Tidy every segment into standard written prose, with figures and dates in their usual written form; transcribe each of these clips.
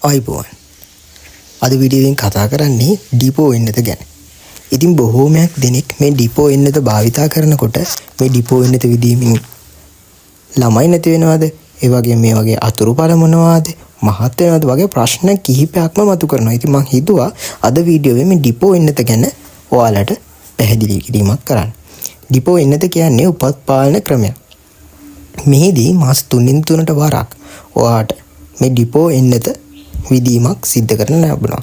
ආයිබෝන්. අද වීඩියෝවෙන් කතා කරන්නේ ඩිපෝ එන්නත ගැන. ඉතින් බොහෝමයක් දෙනෙක් මේ ඩිපෝ එන්නත භාවිතා කරනකොට මේ ඩිපෝ එන්නත විදීමෙන් ළමයි නැති වෙනවද? ඒ වගේ මේ වගේ අතුරුඵල මොනවාද? මහත් වෙනවද වගේ ප්‍රශ්න කිහිපයක්ම මතු කරනවා. ඉතින් මම හිතුවා අද වීඩියෝවේ මේ ඩිපෝ එන්නත ගැන ඔයාලට පැහැදිලි කිරීමක් කරන්න. ඩිපෝ එන්නත කියන්නේ උපත් පාලන ක්‍රමයක්. මෙහිදී මාස 3න් 3ට වරක් ඔයාට මේ ඩිපෝ එන්නත විදීමක් සිද්ධ කරන්න ලැබෙනවා.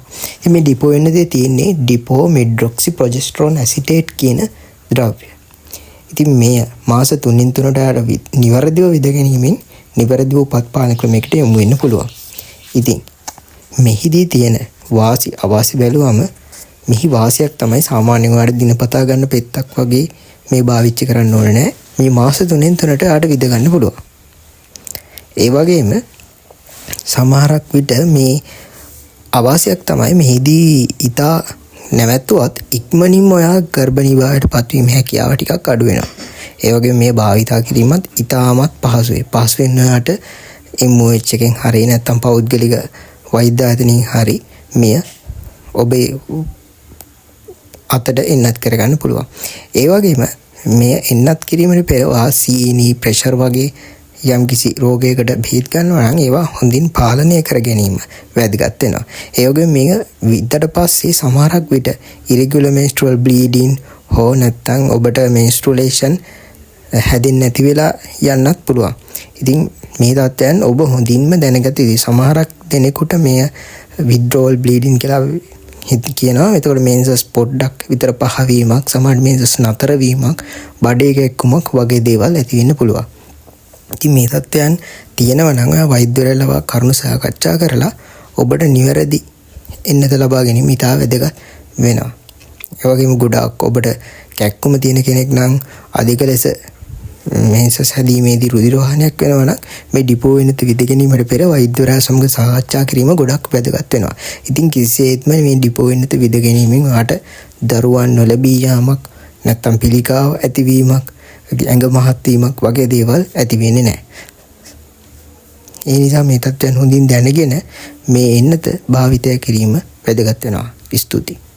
මේ ඩිපෝ එන්නතේ තියෙන්නේ ඩිපෝ මෙඩ්රොක්සි ප්‍රොජෙස්ටරෝන් ඇසිටේට් කියන ද්‍රව්‍යය. ඉතින් මේ මාස 3න් 3ට නිවැරදිව විද ගැනීමෙන් නිවැරදිව උපත් පාලන ක්‍රමයකට යොමු වෙන්න පුළුවන්. ඉතින් මෙහිදී තියෙන වාසි අවාසි බැලුවම මෙහි වාසියක් තමයි සාමාන්‍යයෙන් වල දිනපතා ගන්න පෙත්තක් වගේ මේ භාවිතා කරන්න ඕනේ නැහැ. මේ මාස 3න් 3ට ආට විද ගන්න පුළුවන්. ඒ වගේම සමහරක් විට මේ අවාසියක් තමයි මෙහිදී ඊතා නැවැත්තුවත් ඉක්මනින්ම ඔයා ගර්භණී භාවයට පත්වීම හැකියාව ටිකක් අඩු වෙනවා. ඒ වගේම මේ භාවිතා කිරීමත් ඊටමත් පහසුයි. පහසු වෙන ඔයාට MOH එකෙන් හරිය නැත්නම් පෞද්ගලික වෛද්‍ය ආයතනයෙන් හරි මෙය ඔබේ අතට එන්නත් කරගන්න පුළුවන්. ඒ වගේම මෙය එන්නත් කිරීමේ පෙර සීනි ප්‍රෙෂර් වගේ යම්කිසි රෝගයකට බෙහෙත් ගන්නවා නම් ඒවා හොඳින් පාලනය කර ගැනීම වැදගත් වෙනවා. ඒ වගේම මේක විද්දට පස්සේ සමහරක් විට irregular menstrual bleeding හෝ නැත්නම් ඔබට menstruation හැදෙන්නේ නැති වෙලා යන්නත් පුළුවන්. ඉතින් මේ තත්ත්වයන් ඔබ හොඳින්ම දැනගත යුතුයි. සමහරක් දෙනෙකුට මේ withdrawal bleeding කියලා කියනවා. එතකොට මේන්සස් පොඩ්ඩක් විතර පහවීමක්, සමහර මේන්සස් නතර වීමක්, බඩේ කැක්කුමක් වගේ දේවල් ඇති වෙන්න පුළුවන්. ඉතින් මේ තත්ත්වයන් තියෙනවා නම් වෛද්‍යවරයාලා කරුණු සාකච්ඡා කරලා ඔබට නිවැරදි එන්නත ලබා ගැනීම ඉතා වැදගත් වෙනවා. ඒ වගේම ගොඩාක් ඔබට කැක්කුම තියෙන කෙනෙක් නම් අධික ලෙස මේන්සස් හැදීමේදී රුධිර වහනයක් වෙනවා නම් මේ ඩිපෝ එන්නත විද ගැනීමට පෙර වෛද්‍යවරයා සමග සාකච්ඡා කිරීම ගොඩක් වැදගත් වෙනවා. ඉතින් කිසිසේත්ම මේ ඩිපෝ එන්නත විද ගැනීමෙන් ඔයාට දරුවන් නොලැබී යාමක් නැත්නම් පිළිකාව ඇතිවීමක් ඇඟ මහත් වීමක් වගේ දේවල් ඇති වෙන්නේ නැහැ. ඒ නිසා මේ තත්ත්වයන් හොඳින් දැනගෙන මේ එන්නත භාවිතය කිරීම වැදගත් වෙනවා. ස්තුතියි.